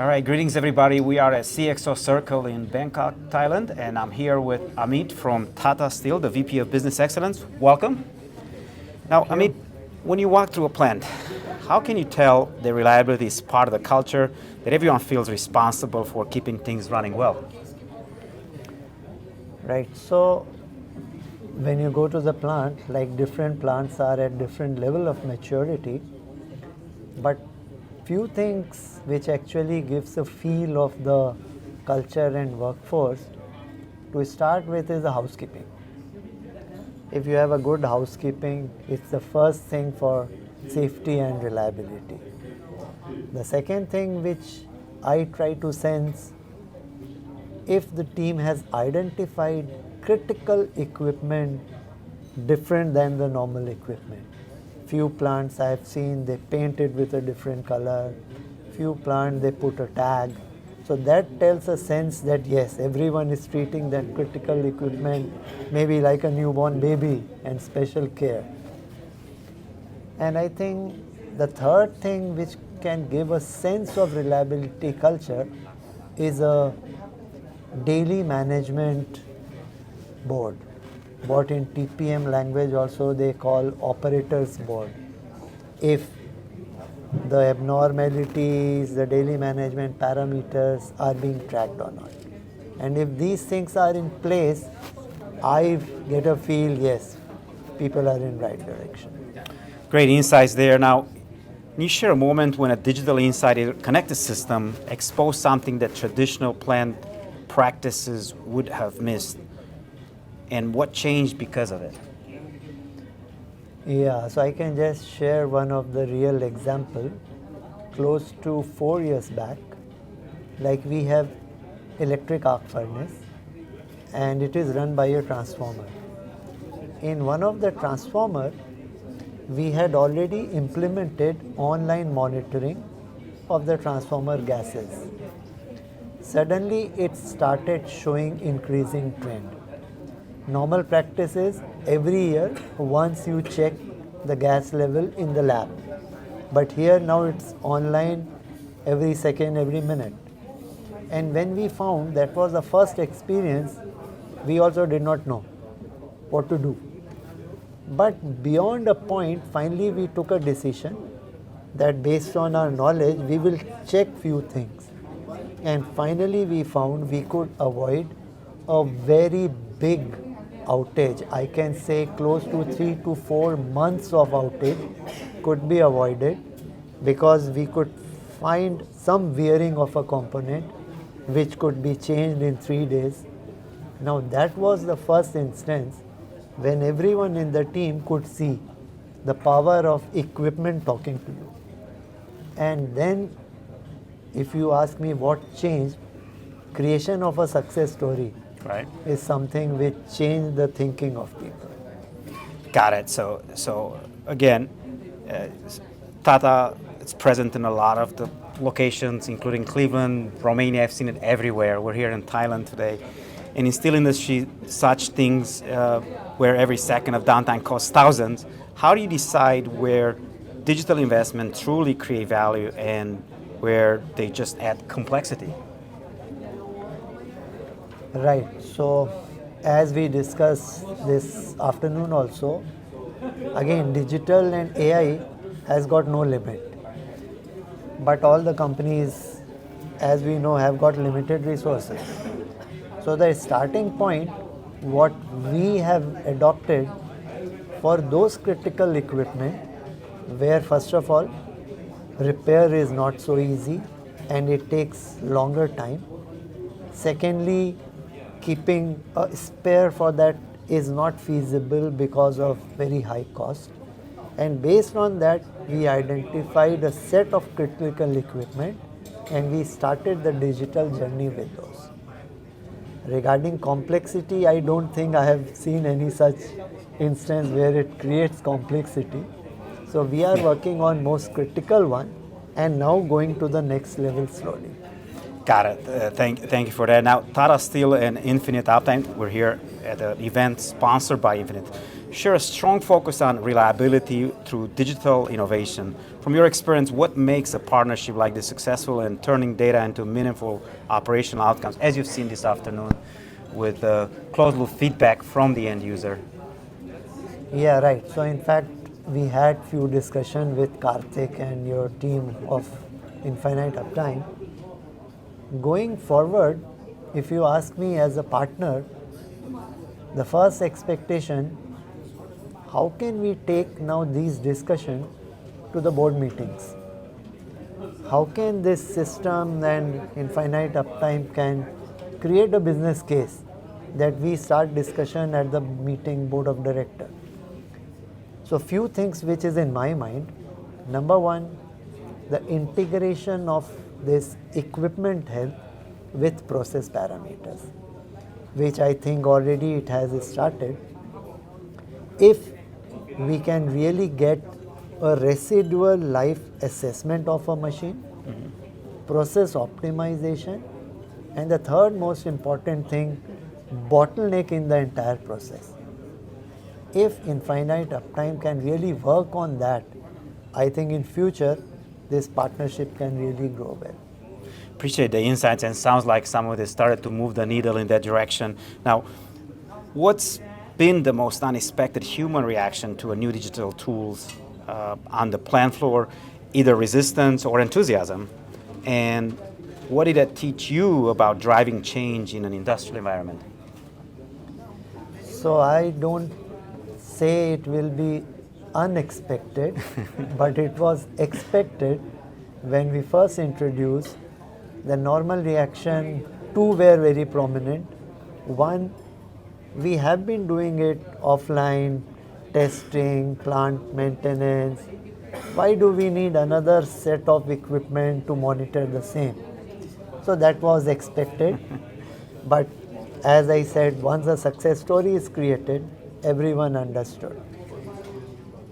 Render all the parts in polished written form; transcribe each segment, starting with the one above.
All right, greetings everybody. We are at CXO Circle in Bangkok, Thailand, and I'm here with Amit from Tata Steel, the VP of Business Excellence. Welcome. Now, Amit, when you walk through a plant, how can you tell the reliability is part of the culture, that everyone feels responsible for keeping things running well? Right, so when you go to the plant, like different plants are at different level of maturity, but few things which actually gives a feel of the culture and workforce to start with is the housekeeping. If you have a good housekeeping, it's the first thing for safety and reliability. The second thing which I try to sense, if the team has identified critical equipment different than the normal equipment. Few plants I have seen, they paint it with a different color. Few plants, they put a tag. So that tells a sense that yes, everyone is treating that critical equipment maybe like a newborn baby and special care. And I think the third thing which can give a sense of reliability culture is a daily management board. What in TPM language also they call operators board. If the abnormalities, the daily management parameters are being tracked or not. And if these things are in place, I get a feel, yes, people are in right direction. Great insights there. Now, can you share a moment when a digital insight connected system exposed something that traditional plant practices would have missed? And what changed because of it? Yeah, so I can just share one of the real example. Close to 4 years back, like we have electric arc furnace and it is run by a transformer. In one of the transformer, we had already implemented online monitoring of the transformer gases. Suddenly it started showing increasing trend. Normal practice is every year once you check the gas level in the lab. But here now it's online every second, every minute. And when we found that was the first experience, we also did not know what to do. But beyond a point, finally we took a decision that based on our knowledge, we will check few things. And finally we found we could avoid a very big outage. I can say close to 3 to 4 months of outage could be avoided because we could find some wearing of a component which could be changed in 3 days. Now that was the first instance when everyone in the team could see the power of equipment talking to you. And then if you ask me what changed, creation of a success story is something which changed the thinking of people. Got it. So again, Tata is present in a lot of the locations, including Cleveland, Romania. I've seen it everywhere. We're here in Thailand today. And in steel industry, such things where every second of downtime costs thousands. How do you decide where digital investment truly create value and where they just add complexity? Right. So as we discussed this afternoon also, again digital and AI has got no limit. But all the companies, as we know, have got limited resources. So the starting point, what we have adopted for those critical equipment, where first of all, repair is not so easy and it takes longer time. Secondly, keeping a spare for that is not feasible because of very high cost. And based on that, we identified a set of critical equipment and we started the digital journey with those. Regarding complexity, I don't think I have seen any such instance where it creates complexity. So we are working on most critical one and now going to the next level slowly. Got it. Thank you for that. Now, Tata Steel and Infinite Uptime, we're here at an event sponsored by Infinite, share a strong focus on reliability through digital innovation. From your experience, what makes a partnership like this successful in turning data into meaningful operational outcomes, as you've seen this afternoon with closed loop feedback from the end user? Yeah, right. So in fact, we had few discussion with Karthik and your team of Infinite Uptime. Going forward, if you ask me as a partner, the first expectation, how can we take now these discussions to the board meetings? How can this system and Infinite Uptime can create a business case that we start discussion at the meeting board of director? So few things which is in my mind. Number one, the integration of this equipment health with process parameters, which I think already it has started. If we can really get a residual life assessment of a machine, process optimization, and the third most important thing, bottleneck in the entire process. If Infinite Uptime can really work on that, I think in future this partnership can really grow well. Appreciate the insights, and sounds like some of this started to move the needle in that direction. Now, what's been the most unexpected human reaction to a new digital tools on the plant floor, either resistance or enthusiasm? And what did that teach you about driving change in an industrial environment? So I don't say it will be unexpected, but it was expected. When we first introduced, the normal reaction, two were very prominent. One, we have been doing it offline, testing, plant maintenance. Why do we need another set of equipment to monitor the same? So that was expected. But as I said, once a success story is created, everyone understood.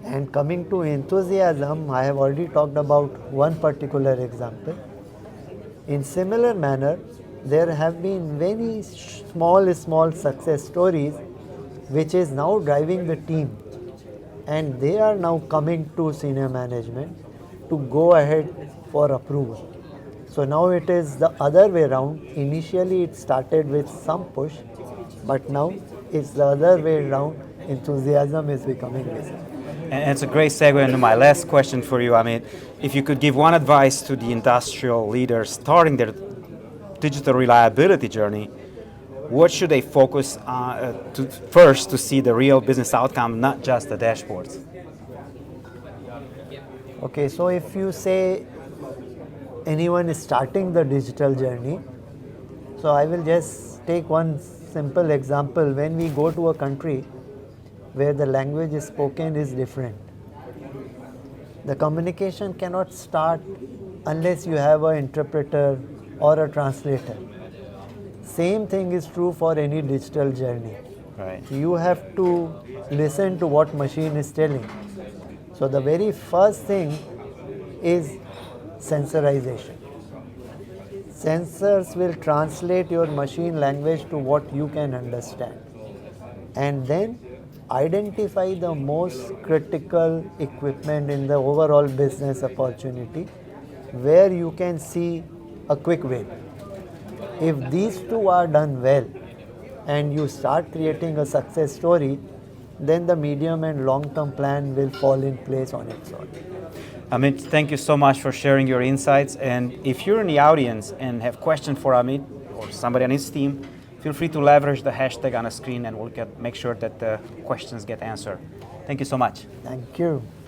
And coming to enthusiasm, I have already talked about one particular example. In similar manner, there have been very small success stories which is now driving the team, and they are now coming to senior management to go ahead for approval. So now it is the other way around. Initially it started with some push, but now it's the other way around. Enthusiasm is becoming visible. And it's a great segue into my last question for you. I mean, if you could give one advice to the industrial leaders starting their digital reliability journey, what should they focus on first to see the real business outcome, not just the dashboards? Okay, so if you say anyone is starting the digital journey, so I will just take one simple example. When we go to a country where the language is spoken is different, the communication cannot start unless you have an interpreter or a translator. Same thing is true for any digital journey. Right. You have to listen to what machine is telling. So the very first thing is sensorization. Sensors will translate your machine language to what you can understand, and then identify the most critical equipment in the overall business opportunity where you can see a quick win. If these two are done well and you start creating a success story, then the medium and long-term plan will fall in place on its own. Amit, thank you so much for sharing your insights. And if you're in the audience and have questions for Amit or somebody on his team, feel free to leverage the hashtag on the screen and we'll make sure that the questions get answered. Thank you so much. Thank you.